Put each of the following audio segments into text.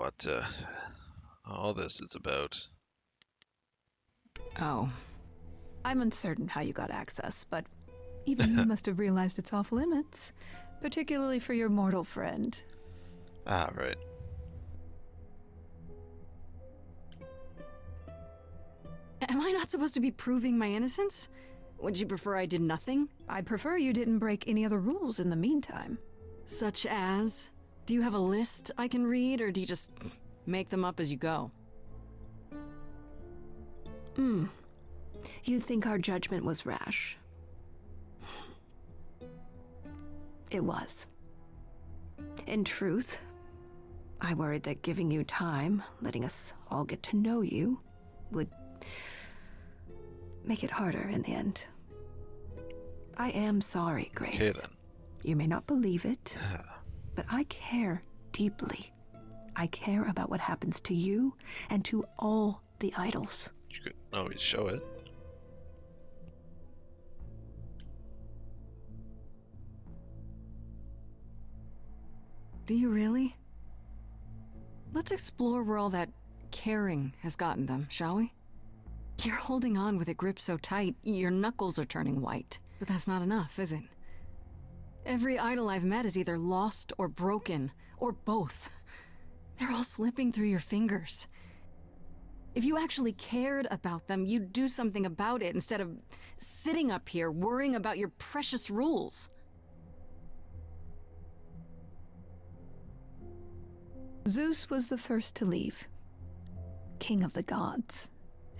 what all this is about. Oh. I'm uncertain how you got access, but even you must have realized it's off limits, particularly for your mortal friend. Ah, right. Am I not supposed to be proving my innocence? Would you prefer I did nothing? I'd prefer you didn't break any other rules in the meantime. Such as? Do you have a list I can read, or do you just make them up as you go? You think our judgment was rash? It was. In truth, I worried that giving you time, letting us all get to know you, would make it harder in the end. I am sorry, Grace. Okay then. You may not believe it, but I care deeply. I care about what happens to you and to all the idols. You could always show it. Do you really? Let's explore where all that caring has gotten them, shall we? You're holding on with a grip so tight, your knuckles are turning white. But that's not enough, is it? Every idol I've met is either lost or broken, or both. They're all slipping through your fingers. If you actually cared about them, you'd do something about it instead of sitting up here worrying about your precious rules. Zeus was the first to leave. King of the gods.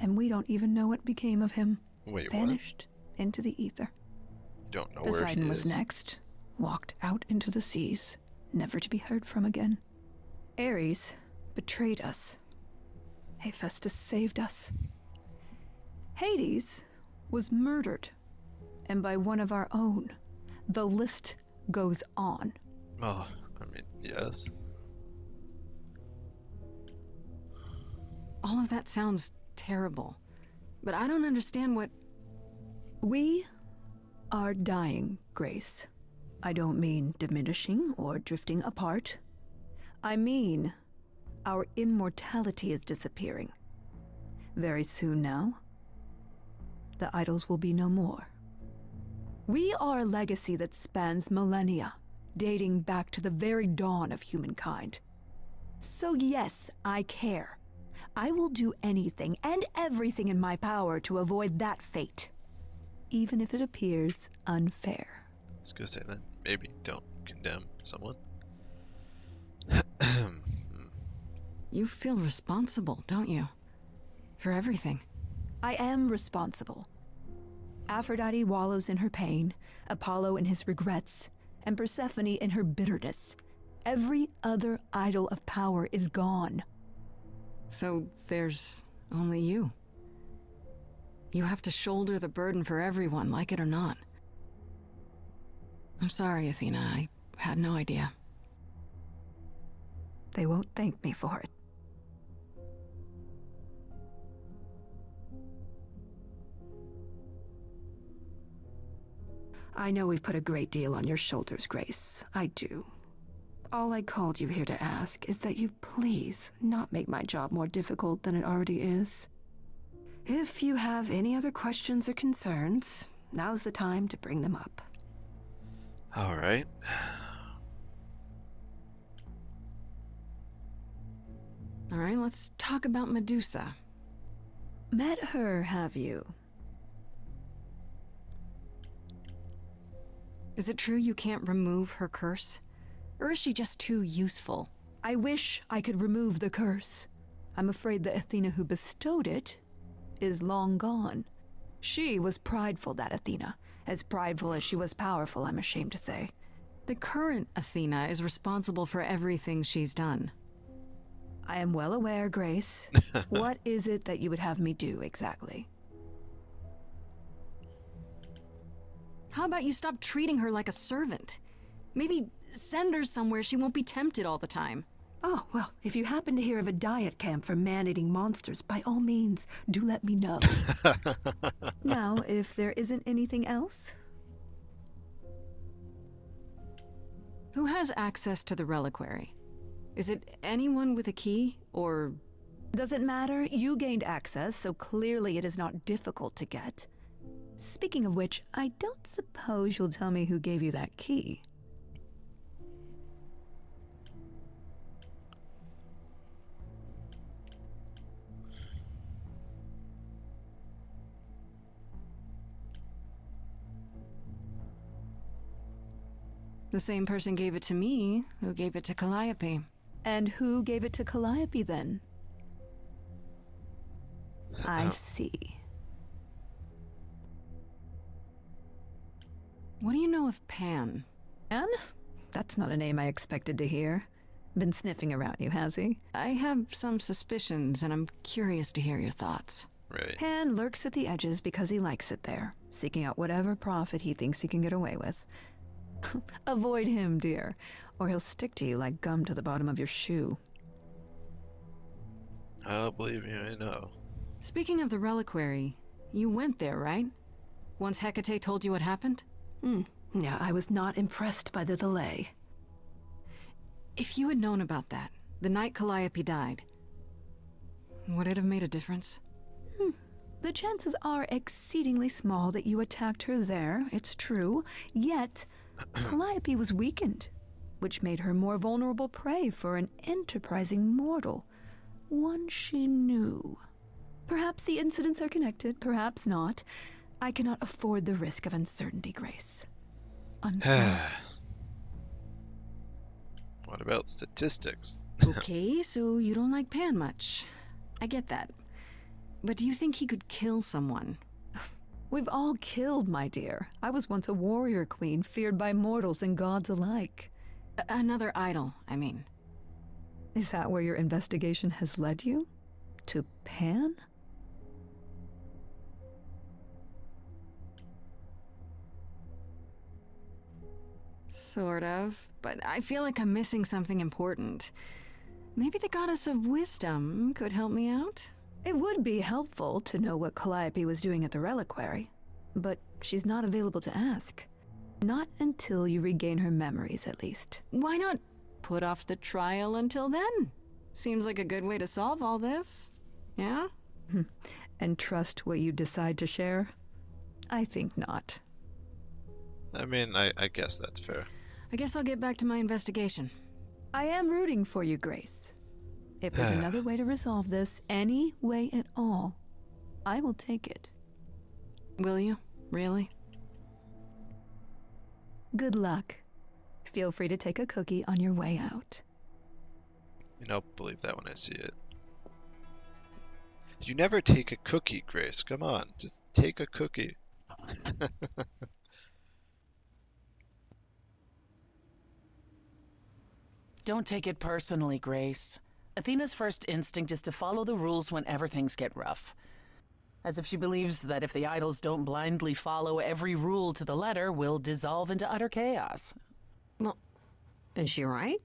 And we don't even know what became of him. Wait, Vanished into the ether. Don't know Poseidon where he was is. next. Walked out into the seas, never to be heard from again. Ares betrayed us. Hephaestus saved us. Hades was murdered. And by one of our own. The list goes on. Oh, I mean, yes. All of that sounds terrible, but I don't understand what... We are dying, Grace. I don't mean diminishing or drifting apart. I mean, our immortality is disappearing. Very soon now, the idols will be no more. We are a legacy that spans millennia, dating back to the very dawn of humankind. So yes, I care. I will do anything and everything in my power to avoid that fate, even if it appears unfair. I was gonna say then, maybe don't condemn someone. You feel responsible, don't you? For everything. I am responsible. Aphrodite wallows in her pain, Apollo in his regrets, and Persephone in her bitterness. Every other idol of power is gone. So there's only you. You have to shoulder the burden for everyone, like it or not. I'm sorry, Athena. I had no idea. They won't thank me for it. I know we've put a great deal on your shoulders, Grace. I do. All I called you here to ask is that you please not make my job more difficult than it already is. If you have any other questions or concerns, now's the time to bring them up. All right. All right, let's talk about Medusa. Met her, have you? Is it true you can't remove her curse? Or is she just too useful? I wish I could remove the curse. I'm afraid the Athena who bestowed it is long gone. She was prideful, that Athena. As prideful as she was powerful, I'm ashamed to say. The current Athena is responsible for everything she's done. I am well aware, Grace. What is it that you would have me do exactly? How about you stop treating her like a servant? Maybe send her somewhere she won't be tempted all the time. Oh, well, if you happen to hear of a diet camp for man-eating monsters, by all means, do let me know. Now, if there isn't anything else? Who has access to the reliquary? Is it anyone with a key, or... Doesn't matter, you gained access, so clearly it is not difficult to get. Speaking of which, I don't suppose you'll tell me who gave you that key. The same person gave it to me who gave it to Calliope. And who gave it to Calliope then? I see. What do you know of Pan? Pan? That's not a name I expected to hear. Been sniffing around you, has he? I have some suspicions, and I'm curious to hear your thoughts. Right. Pan lurks at the edges because he likes it there, seeking out whatever profit he thinks he can get away with. Avoid him, dear, or he'll stick to you like gum to the bottom of your shoe. Oh, believe me, I know. Speaking of the reliquary, you went there, right? Once Hecate told you what happened? Yeah, I was not impressed by the delay. If you had known about that, the night Calliope died, would it have made a difference? The chances are exceedingly small that you attacked her there, it's true, yet Calliope was weakened, which made her more vulnerable prey for an enterprising mortal, one she knew. Perhaps the incidents are connected, perhaps not. I cannot afford the risk of uncertainty, Grace. I'm sorry. What about statistics? Okay, so you don't like Pan much. I get that. But do you think he could kill someone? We've all killed, my dear. I was once a warrior queen, feared by mortals and gods alike. Another idol, I mean. Is that where your investigation has led you? To Pan? Sort of, but I feel like I'm missing something important. Maybe the goddess of wisdom could help me out? It would be helpful to know what Calliope was doing at the reliquary, but she's not available to ask. Not until you regain her memories, at least. Why not put off the trial until then? Seems like a good way to solve all this. Yeah? And trust what you decide to share? I think not. I mean, I guess that's fair. I guess I'll get back to my investigation. I am rooting for you, Grace. If there's another way to resolve this, any way at all, I will take it. Will you? Really? Good luck. Feel free to take a cookie on your way out. You know, believe that when I see it. You never take a cookie, Grace. Come on, just take a cookie. Don't take it personally, Grace. Athena's first instinct is to follow the rules whenever things get rough. As if she believes that if the idols don't blindly follow every rule to the letter, we'll dissolve into utter chaos. Well, is she right?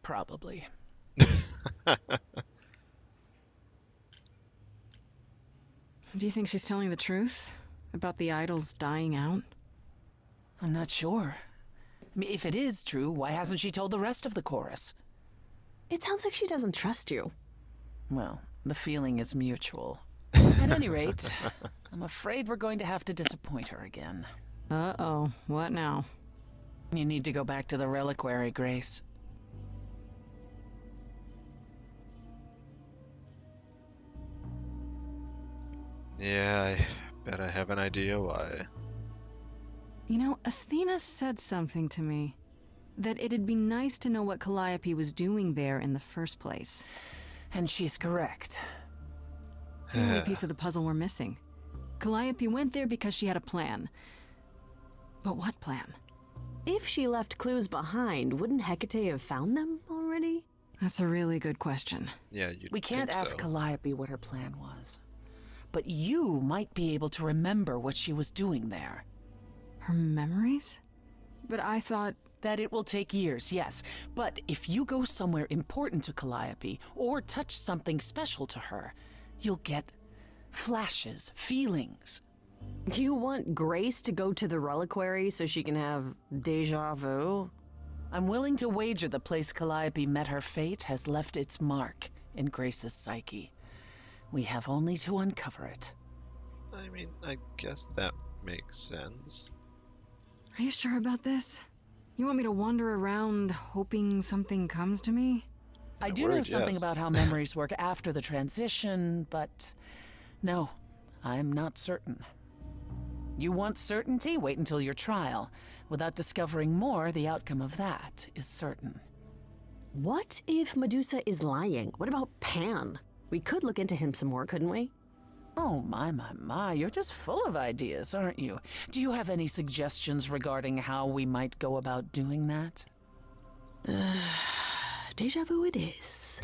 Probably. Do you think she's telling the truth? About the idols dying out? I'm not sure. If it is true, why hasn't she told the rest of the chorus? It sounds like she doesn't trust you. Well, the feeling is mutual. At any rate, I'm afraid we're going to have to disappoint her again. Uh-oh. What now? You need to go back to the reliquary, Grace. Yeah, I bet I have an idea why. You know, Athena said something to me. That it'd be nice to know what Calliope was doing there in the first place. And she's correct. It's the only piece of the puzzle we're missing. Calliope went there because she had a plan. But what plan? If she left clues behind, wouldn't Hecate have found them already? That's a really good question. Yeah, you. We can't think ask so. Calliope what her plan was. But you might be able to remember what she was doing there. Her memories? But I thought... That it will take years, yes. But if you go somewhere important to Calliope, or touch something special to her, you'll get flashes, feelings. Do you want Grace to go to the reliquary so she can have deja vu? I'm willing to wager the place Calliope met her fate has left its mark in Grace's psyche. We have only to uncover it. I mean, I guess that makes sense. Are you sure about this? You want me to wander around hoping something comes to me? I My do know word, something yes. about how memories work after the transition, but no, I'm not certain. You want certainty? Wait until your trial. Without discovering more, the outcome of that is certain. What if Medusa is lying? What about Pan? We could look into him some more, couldn't we? Oh, my, you're just full of ideas, aren't you? Do you have any suggestions regarding how we might go about doing that? Deja vu it is.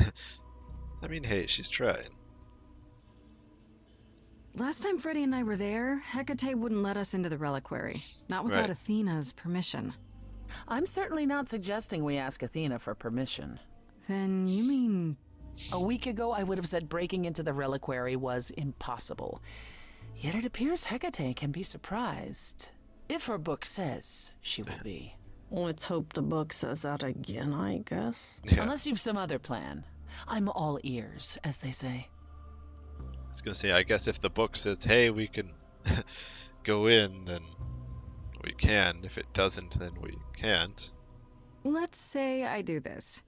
I mean, hey, she's trying. Last time Freddy and I were there, Hecate wouldn't let us into the reliquary. Not without Right. Athena's permission. I'm certainly not suggesting we ask Athena for permission. Then you mean... A week ago, I would have said breaking into the reliquary was impossible. Yet it appears Hecate can be surprised. If her book says she will be. Let's hope the book says that again, I guess. Yeah. Unless you've some other plan. I'm all ears, as they say. I was gonna say, I guess if the book says, hey, we can go in, then we can. If it doesn't, then we can't. Let's say I do this.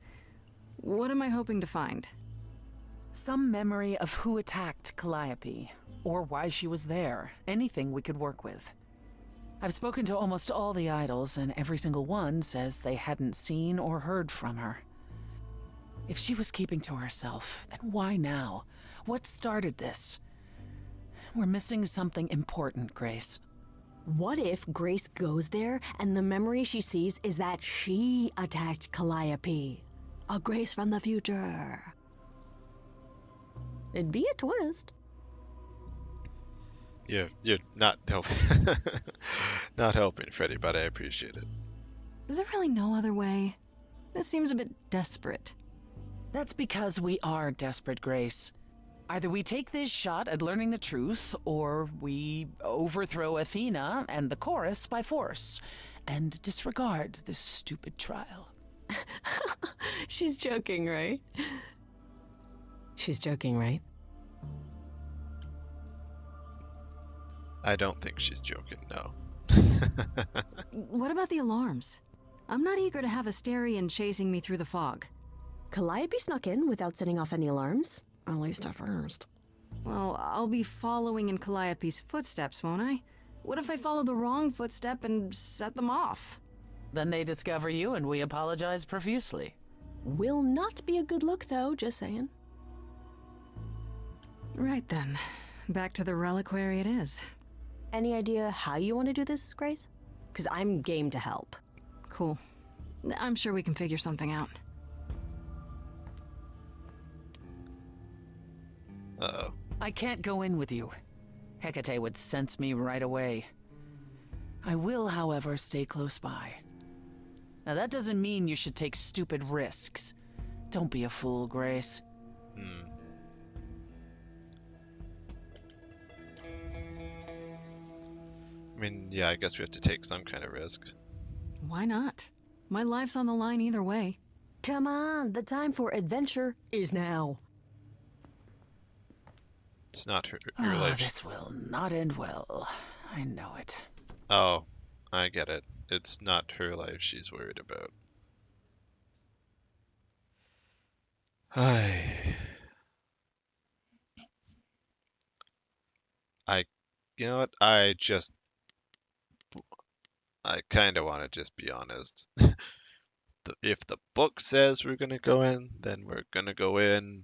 What am I hoping to find? Some memory of who attacked Calliope, or why she was there. Anything we could work with. I've spoken to almost all the idols, and every single one says they hadn't seen or heard from her. If she was keeping to herself, then why now? What started this? We're missing something important, Grace. What if Grace goes there and the memory she sees is that she attacked Calliope? A Grace from the future. It'd be a twist. You're not helping. Not helping, Freddy, but I appreciate it. Is there really no other way? This seems a bit desperate. That's because we are desperate, Grace. Either we take this shot at learning the truth, or we overthrow Athena and the chorus by force, and disregard this stupid trial. She's joking, right? She's joking, right? I don't think she's joking, no. What about the alarms? I'm not eager to have Asterion chasing me through the fog. Calliope snuck in without setting off any alarms. At least at first. Well, I'll be following in Calliope's footsteps, won't I? What if I follow the wrong footstep and set them off? Then they discover you, and we apologize profusely. Will not be a good look, though, just saying. Right then. Back to the reliquary it is. Any idea how you want to do this, Grace? Because I'm game to help. Cool. I'm sure we can figure something out. Uh-oh. I can't go in with you. Hecate would sense me right away. I will, however, stay close by. Now, that doesn't mean you should take stupid risks. Don't be a fool, Grace. I mean, yeah, I guess we have to take some kind of risk. Why not? My life's on the line either way. Come on, the time for adventure is now. It's not your Oh, life. this will not end well. I know it. Oh, I get it. It's not her life she's worried about. You know what? I kind of want to just be honest. If the book says we're gonna go in, then we're gonna go in.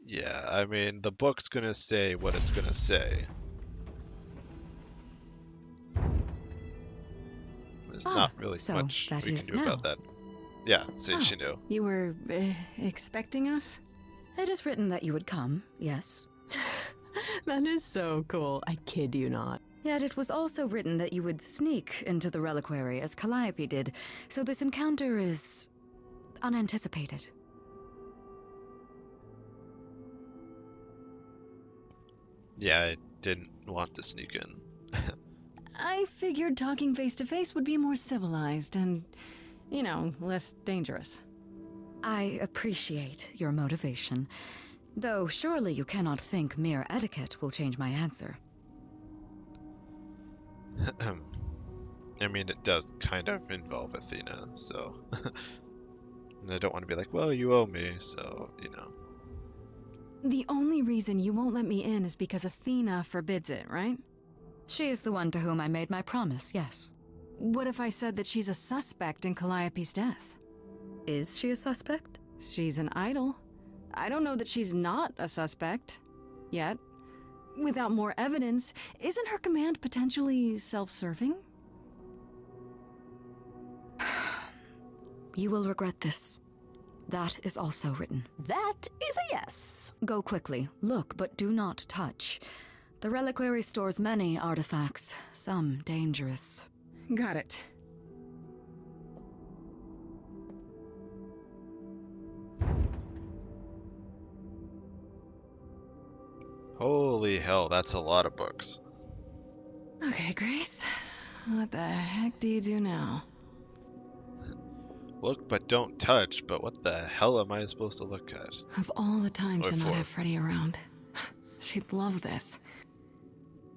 Yeah, I mean, the book's gonna say what it's gonna say. There's not really so much that we can is do about now. that. Yeah, say Oh. she knew. You were expecting us? It is written that you would come, yes. That is so cool. I kid you not. Yet it was also written that you would sneak into the reliquary as Calliope did, so this encounter is unanticipated. Yeah, I didn't want to sneak in. I figured talking face to face would be more civilized and, less dangerous. I appreciate your motivation, though surely you cannot think mere etiquette will change my answer. I mean, it does kind of involve Athena, so... And I don't want to be like, well, you owe me, so, The only reason you won't let me in is because Athena forbids it, right? She is the one to whom I made my promise, yes. What if I said that she's a suspect in Calliope's death? Is she a suspect? She's an idol. I don't know that she's not a suspect. Yet. Without more evidence, isn't her command potentially self-serving? You will regret this. That is also written. That is a yes. Go quickly. Look, but do not touch. The reliquary stores many artifacts, some dangerous. Got it. Holy hell, that's a lot of books. Okay, Grace. What the heck do you do now? Look, but don't touch, but what the hell am I supposed to look at? Of all the times Or to not for. have Freddy around. She'd love this.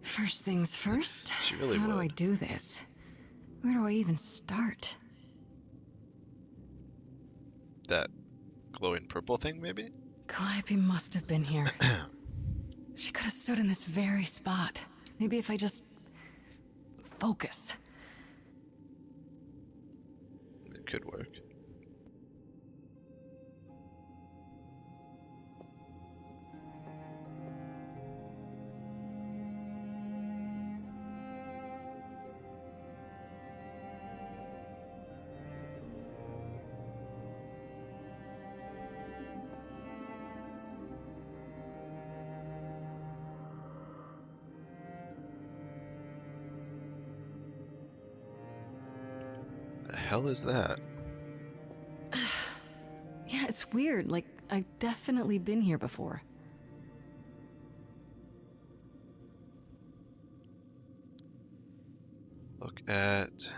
First things first. She really How do I would. do this? Where do I even start? That glowing purple thing, maybe? Calliope must have been here. She could have stood in this very spot. Maybe if I just... focus. It could work. The hell is that? Yeah, it's weird. Like, I've definitely been here before. Look at...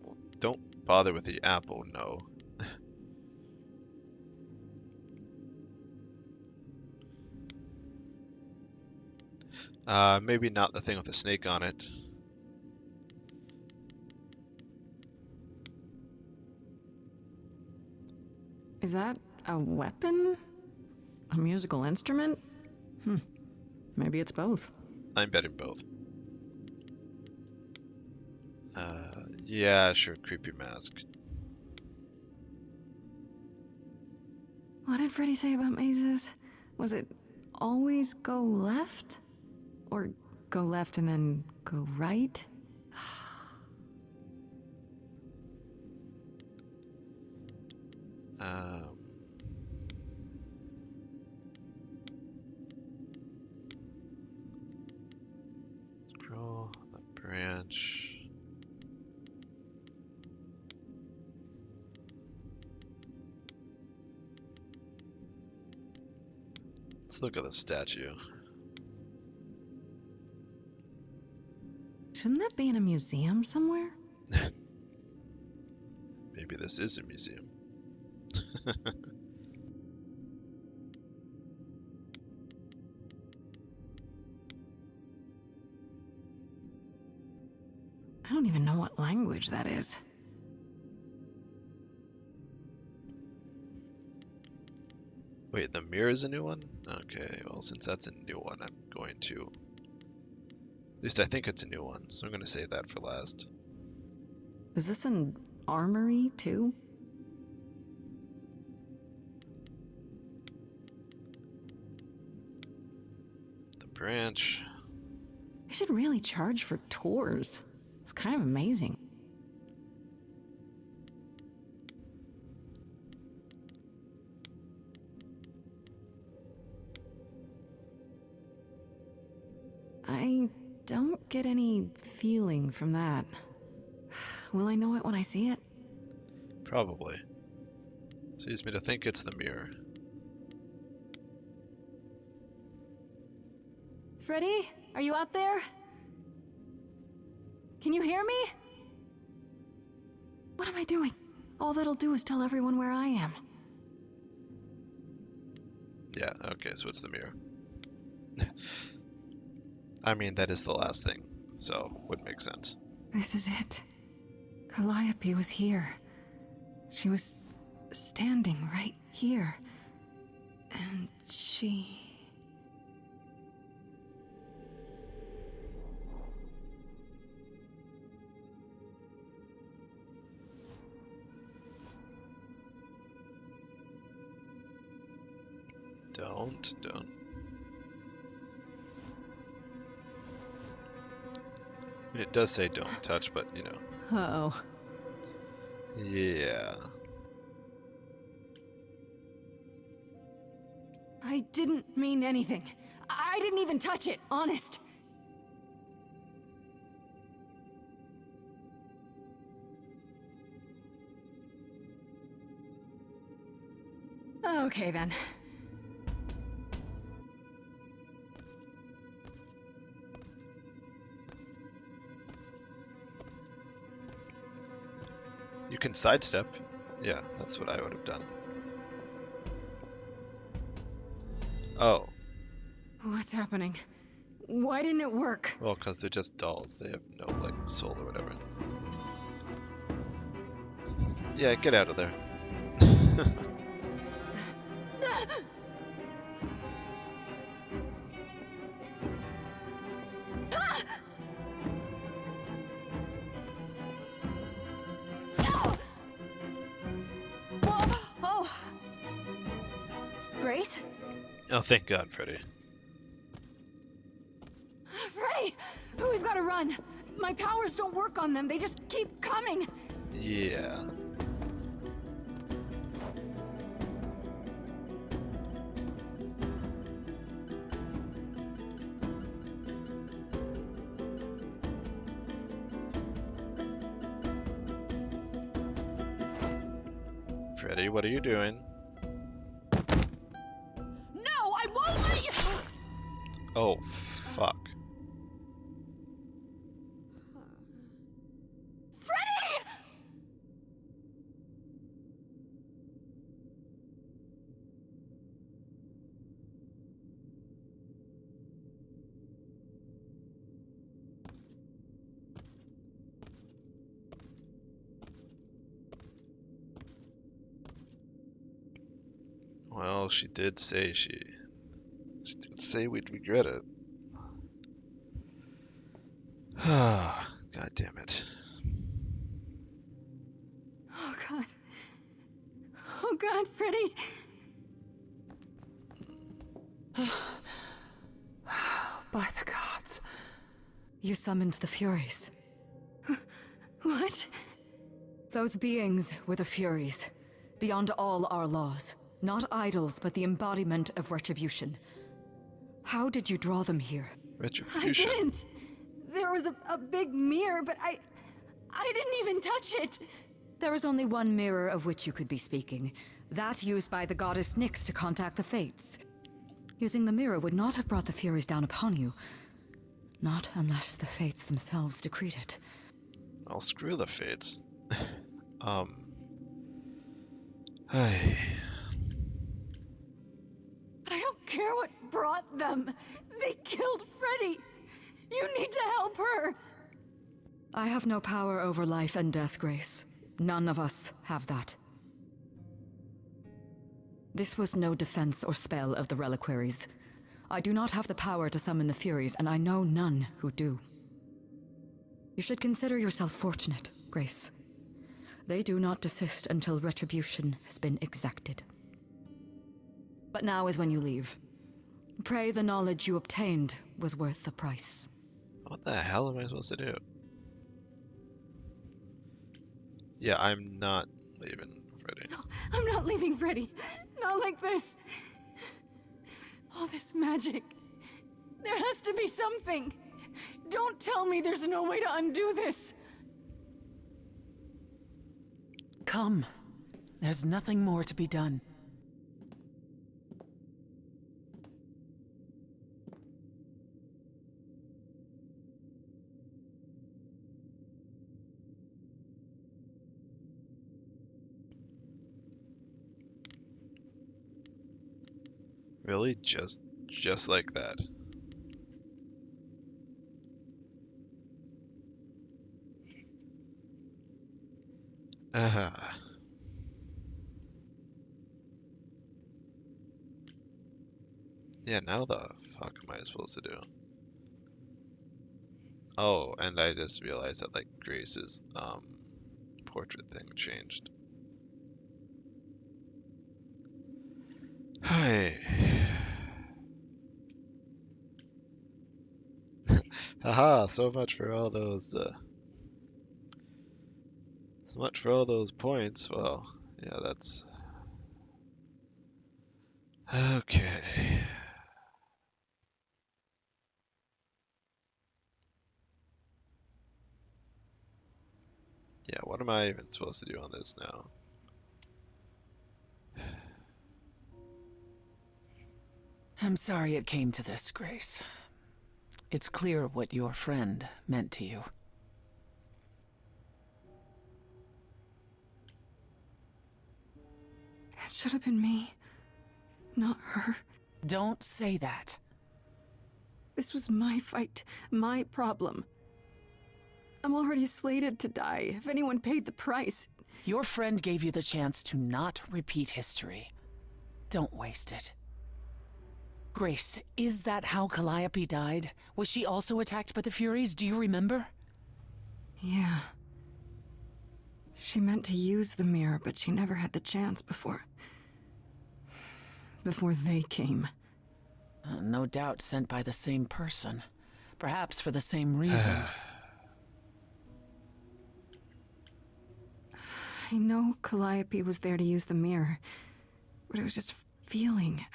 Well, don't bother with the apple, no. Maybe not the thing with the snake on it. Is that a weapon? A musical instrument? Maybe it's both. I'm betting both. Yeah, sure, creepy mask. What did Freddy say about mazes? Was it always go left? Or go left and then go right? Scroll the branch. Let's look at the statue. Shouldn't that be in a museum somewhere? Maybe this is a museum. I don't even know what language that is. Wait, the mirror is a new one? Okay, well, since that's a new one, I'm going to... At least I think it's a new one, so I'm going to save that for last. Is this an armory, too? The branch. They should really charge for tours. It's kind of amazing. I don't get any feeling from that. Will I know it when I see it? Probably. Seems me to think it's the mirror. Freddy? Are you out there? Can you hear me? What am I doing? All that'll do is tell everyone where I am. Yeah, okay, so it's the mirror. I mean, that is the last thing, so would make sense. This is it. Calliope was here. She was standing right here. And she... Don't. It does say don't touch, but you know. Uh-oh. Yeah. I didn't mean anything. I didn't even touch it, honest. Okay then. You can sidestep. Yeah, that's what I would have done. Oh. What's happening? Why didn't it work? Well, because they're just dolls. They have no, like, soul or whatever. Yeah, get out of there. Oh! Grace? Oh, thank God, Freddy. Freddy! We've got to run! My powers don't work on them, they just keep coming! Yeah. Freddy, what are you doing? No, I won't let you! Oh, fuck. Freddy! Well, she did say she did say we'd regret it. Ah, God damn it. Oh god. Oh god, Freddy! By the gods. You summoned the Furies. What? Those beings were the Furies, beyond all our laws. Not idols, but the embodiment of retribution. How did you draw them here? I Retribution. didn't! There was a big mirror, but I didn't even touch it! There is only one mirror of which you could be speaking. That used by the goddess Nyx to contact the Fates. Using the mirror would not have brought the Furies down upon you. Not unless the Fates themselves decreed it. I'll screw the Fates. Hey. I don't care what brought them! They killed Freddy! You need to help her! I have no power over life and death, Grace. None of us have that. This was no defense or spell of the reliquaries. I do not have the power to summon the Furies, and I know none who do. You should consider yourself fortunate, Grace. They do not desist until retribution has been exacted. But now is when you leave. Pray the knowledge you obtained was worth the price. What the hell am I supposed to do? Yeah, I'm not leaving, Freddy. No, I'm not leaving Freddy. Not like this. All this magic. There has to be something. Don't tell me there's no way to undo this. Come. There's nothing more to be done. Really? Just like that? Ah. Yeah, now the fuck am I supposed to do? Oh, and I just realized that, like, Grace's, portrait thing changed. Hi. Haha, so much for all those, so much for all those points. Well, yeah, that's... Okay. Yeah, what am I even supposed to do on this now? I'm sorry it came to this, Grace. It's clear what your friend meant to you. It should have been me, not her. Don't say that. This was my fight, my problem. I'm already slated to die if anyone paid the price. Your friend gave you the chance to not repeat history. Don't waste it. Grace, is that how Calliope died? Was she also attacked by the Furies? Do you remember? Yeah. She meant to use the mirror, but she never had the chance before they came. No doubt sent by the same person. Perhaps for the same reason. I know Calliope was there to use the mirror, but it was just feeling.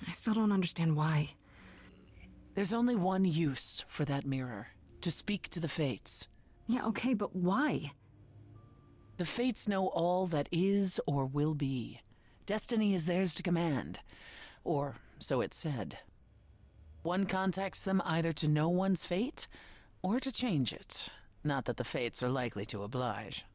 I still don't understand why. There's only one use for that mirror. To speak to the Fates. Yeah, okay, but why? The Fates know all that is or will be. Destiny is theirs to command. Or so it's said. One contacts them either to know one's fate, or to change it. Not that the Fates are likely to oblige.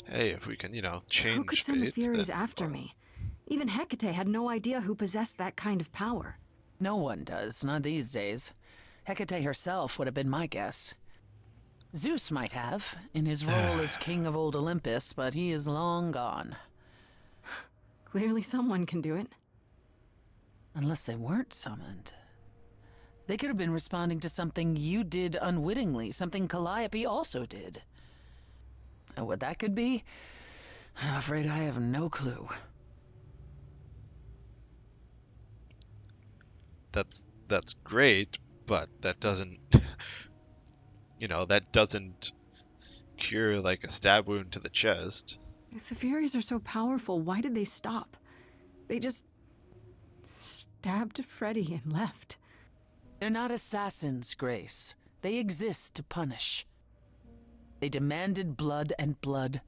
Hey, if we can, change Who could send the fate, Furies then, after well, me? Even Hecate had no idea who possessed that kind of power. No one does, not these days. Hecate herself would have been my guess. Zeus might have, in his role as king of old Olympus, but he is long gone. Clearly someone can do it. Unless they weren't summoned. They could have been responding to something you did unwittingly, something Calliope also did. And what that could be, I'm afraid I have no clue. That's great, but that doesn't, that doesn't cure, like, a stab wound to the chest. If the Furies are so powerful, why did they stop? They just stabbed Freddy and left. They're not assassins, Grace. They exist to punish. They demanded blood, and blood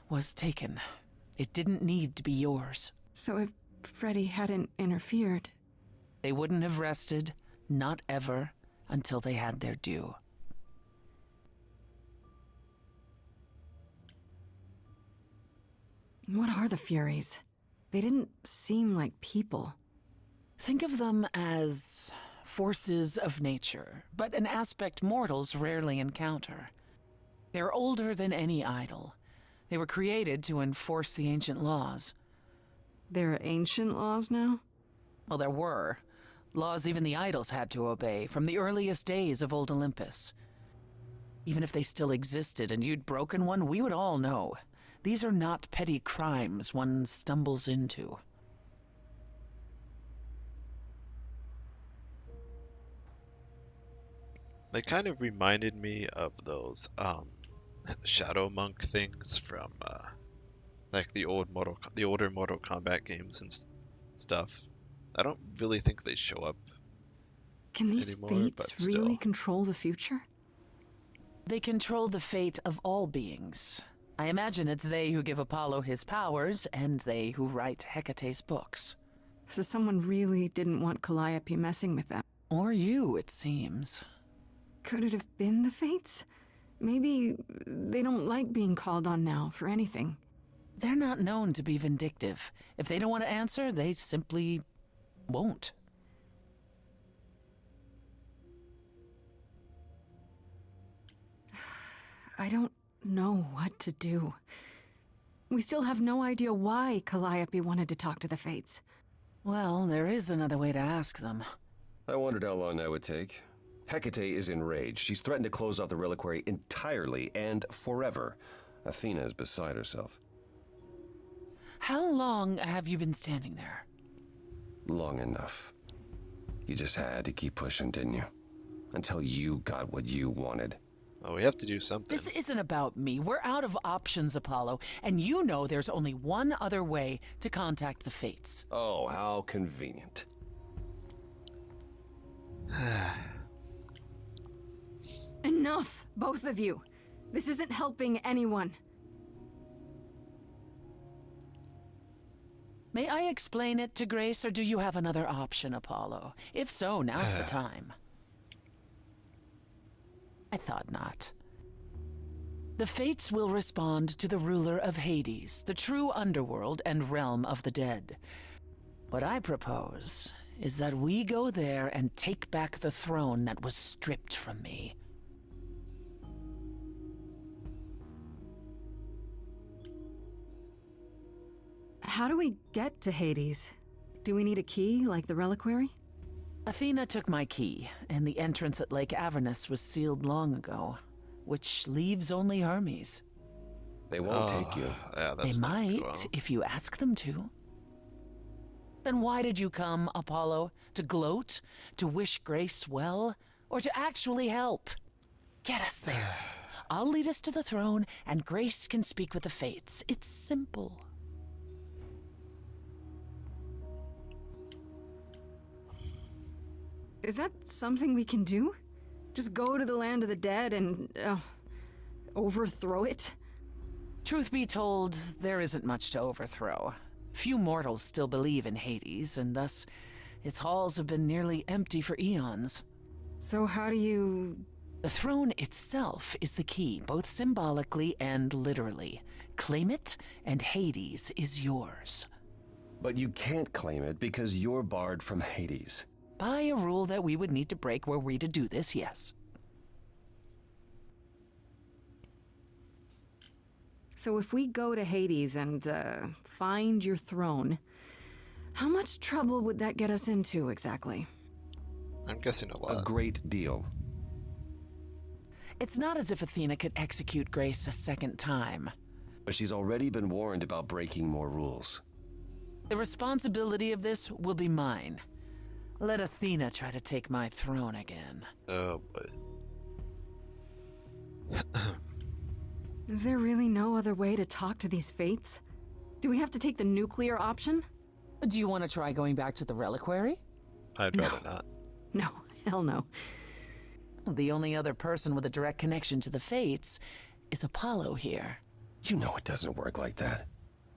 was taken. It didn't need to be yours. So if Freddy hadn't interfered... They wouldn't have rested, not ever, until they had their due. What are the Furies? They didn't seem like people. Think of them as forces of nature, but an aspect mortals rarely encounter. They're older than any idol. They were created to enforce the ancient laws. There are ancient laws now? Well, there were. Laws even the idols had to obey, from the earliest days of old Olympus. Even if they still existed and you'd broken one, we would all know. These are not petty crimes one stumbles into. They kind of reminded me of those Shadow Monk things from like the older Mortal Kombat games and stuff. I don't really think they show up Can these anymore, fates but still. really control the future? They control the fate of all beings. I imagine it's they who give Apollo his powers, and they who write Hecate's books. So someone really didn't want Calliope messing with them. Or you, it seems. Could it have been the fates? Maybe they don't like being called on now for anything. They're not known to be vindictive. If they don't want to answer, they simply won't. I don't know what to do. We still have no idea why Calliope wanted to talk to the Fates. Well, there is another way to ask them. I wondered how long that would take. Hecate is enraged. She's threatened to close off the reliquary entirely and forever. Athena is beside herself. How long have you been standing there? Long enough. You just had to keep pushing, didn't you? Until you got what you wanted. Oh, we have to do something. This isn't about me. We're out of options, Apollo, and you know there's only one other way to contact the Fates. Oh, how convenient. Enough, both of you. This isn't helping anyone. May I explain it to Grace, or do you have another option, Apollo? If so, now's the time. I thought not. The Fates will respond to the ruler of Hades, the true underworld and realm of the dead. What I propose is that we go there and take back the throne that was stripped from me. How do we get to Hades? Do we need a key, like the reliquary? Athena took my key, and the entrance at Lake Avernus was sealed long ago, which leaves only Hermes. They won't take you. Yeah, They that's not gonna go might, well. if you ask them to. Then why did you come, Apollo? To gloat? To wish Grace well? Or to actually help? Get us there. I'll lead us to the throne, and Grace can speak with the Fates. It's simple. Is that something we can do? Just go to the land of the dead and, overthrow it? Truth be told, there isn't much to overthrow. Few mortals still believe in Hades, and thus its halls have been nearly empty for eons. So how do you... The throne itself is the key, both symbolically and literally. Claim it, and Hades is yours. But you can't claim it because you're barred from Hades. By a rule that we would need to break were we to do this, yes. So if we go to Hades and, find your throne, how much trouble would that get us into, exactly? I'm guessing a A lot. great deal. It's not as if Athena could execute Grace a second time. But she's already been warned about breaking more rules. The responsibility of this will be mine. Let Athena try to take my throne again. Oh, but Is there really no other way to talk to these Fates? Do we have to take the nuclear option? Do you want to try going back to the reliquary? I'd rather not. No, hell no. The only other person with a direct connection to the Fates is Apollo here. You know it doesn't work like that.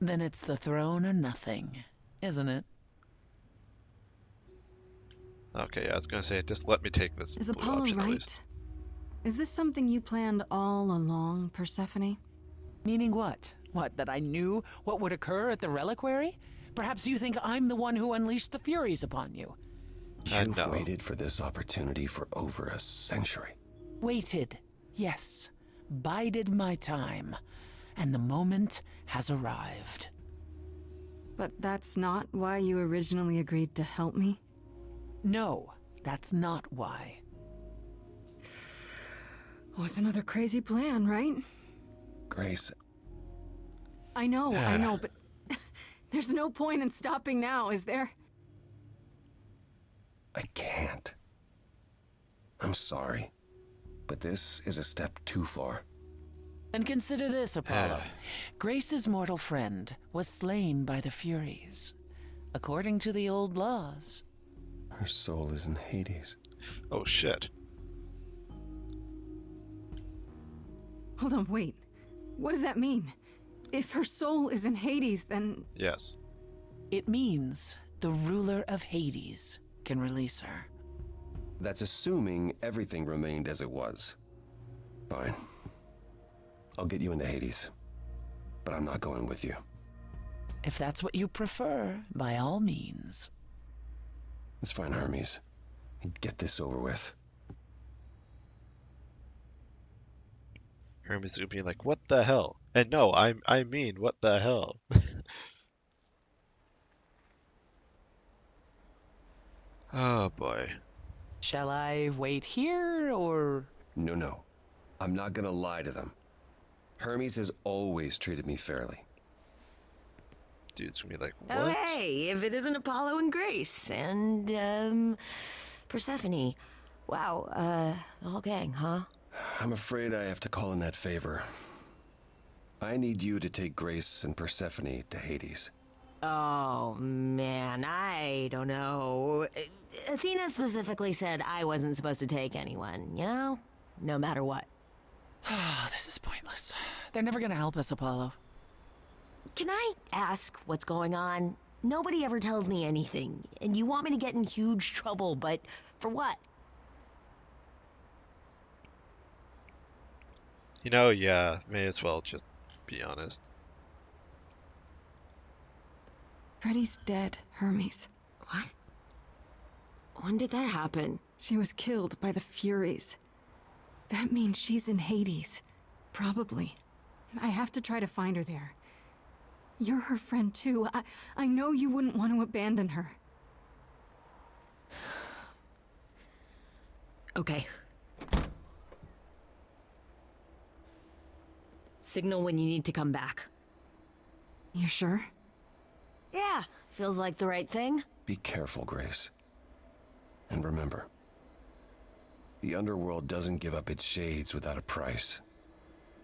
Then it's the throne or nothing, isn't it? Okay, I was gonna say, just let me take this Is blue Apollo option at right? least. Is this something you planned all along, Persephone? Meaning what? What, that I knew what would occur at the reliquary? Perhaps you think I'm the one who unleashed the Furies upon you. You've know. waited for this opportunity for over a century. Waited, yes. Bided my time. And the moment has arrived. But that's not why you originally agreed to help me? No, that's not why. Was another crazy plan, right? Grace, I know, but there's no point in stopping now, is there? I can't. I'm sorry, but this is a step too far. And consider this, Apollo. Grace's mortal friend was slain by the Furies, according to the old laws. Her soul is in Hades. Oh shit. Hold on, wait. What does that mean? If her soul is in Hades, then... Yes. It means the ruler of Hades can release her. That's assuming everything remained as it was. Fine. I'll get you into Hades. But I'm not going with you. If that's what you prefer, by all means. It's fine, Hermes. Get this over with. Hermes is gonna be like, what the hell? And no, I mean, what the hell? Oh boy. Shall I wait here, or... No. I'm not gonna lie to them. Hermes has always treated me fairly. Dude's gonna be like, what? Oh, hey, if it isn't Apollo and Grace and, Persephone. Wow, the whole gang, huh? I'm afraid I have to call in that favor. I need you to take Grace and Persephone to Hades. Oh, man, I don't know. Athena specifically said I wasn't supposed to take anyone, you know? No matter what. Oh, this is pointless. They're never gonna help us, Apollo. Can I ask what's going on? Nobody ever tells me anything, and you want me to get in huge trouble, but for what? You know, yeah, may as well just be honest. Freddie's dead, Hermes. What? When did that happen? She was killed by the Furies. That means she's in Hades. Probably. I have to try to find her there. You're her friend too. I know you wouldn't want to abandon her. Okay. Signal when you need to come back. You sure? Yeah, feels like the right thing. Be careful, Grace. And remember, the underworld doesn't give up its shades without a price.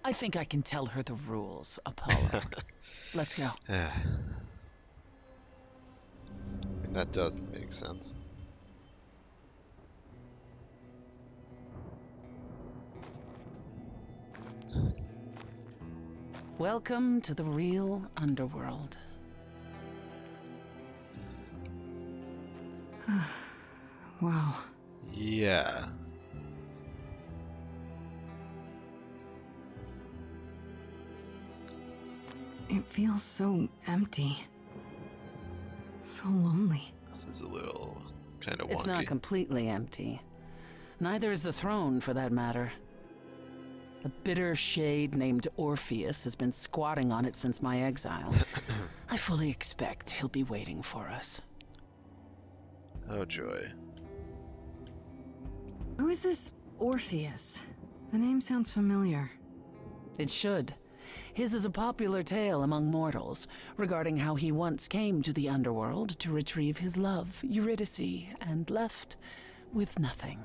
I think I can tell her the rules, Apollo. Let's go. I mean, that does make sense. Welcome to the real underworld. Wow. Yeah. It feels so empty. So lonely. This is a little kind of wonky. It's not completely empty. Neither is the throne, for that matter. A bitter shade named Orpheus has been squatting on it since my exile. I fully expect he'll be waiting for us. Oh joy. Who is this Orpheus? The name sounds familiar. It should. His is a popular tale among mortals regarding how he once came to the underworld to retrieve his love, Eurydice, and left with nothing.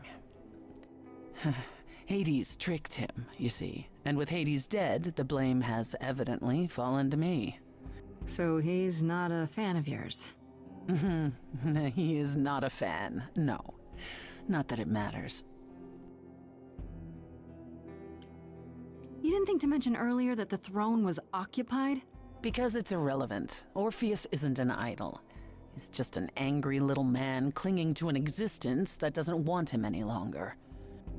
Hades tricked him, you see, and with Hades dead, the blame has evidently fallen to me. So he's not a fan of yours? He is not a fan, no. Not that it matters. You didn't think to mention earlier that the throne was occupied? Because it's irrelevant. Orpheus isn't an idol. He's just an angry little man clinging to an existence that doesn't want him any longer.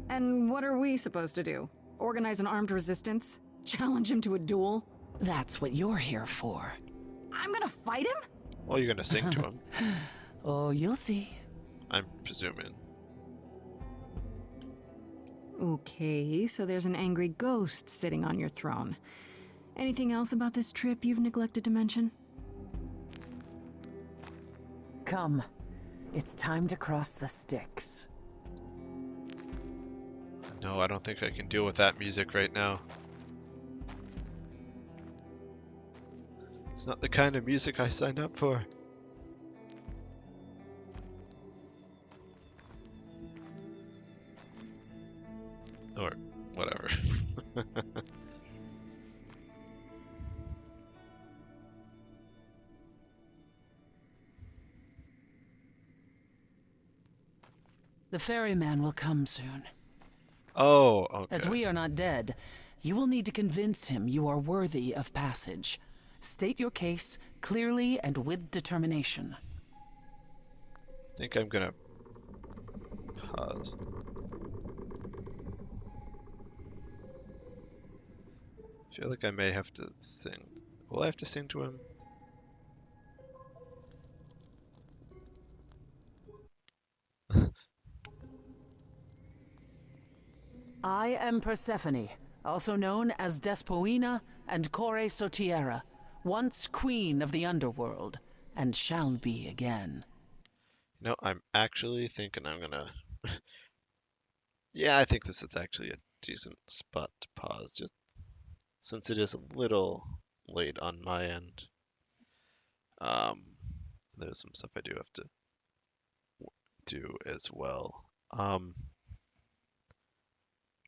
And what are we supposed to do? Organize an armed resistance? Challenge him to a duel? That's what you're here for. I'm gonna fight him? Well, you're gonna sing to him. Oh, you'll see. I'm presuming. Okay, so there's an angry ghost sitting on your throne. Anything else about this trip you've neglected to mention? Come. It's time to cross the Styx. No, I don't think I can deal with that music right now. It's not the kind of music I signed up for. Or whatever. The ferryman will come soon. Oh, okay. As we are not dead, you will need to convince him you are worthy of passage. State your case clearly and with determination. I think I'm gonna pause. I feel like I may have to sing. Will I have to sing to him? I am Persephone, also known as Despoina and Kore Sotiera, once queen of the underworld, and shall be again. You know, I'm actually thinking I'm gonna. Yeah, I think this is actually a decent spot to pause, just since it is a little late on my end. Um, there's some stuff I do have to do as well.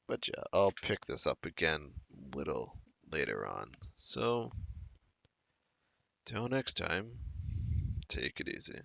But yeah, I'll pick this up again a little later on. So, till next time, take it easy.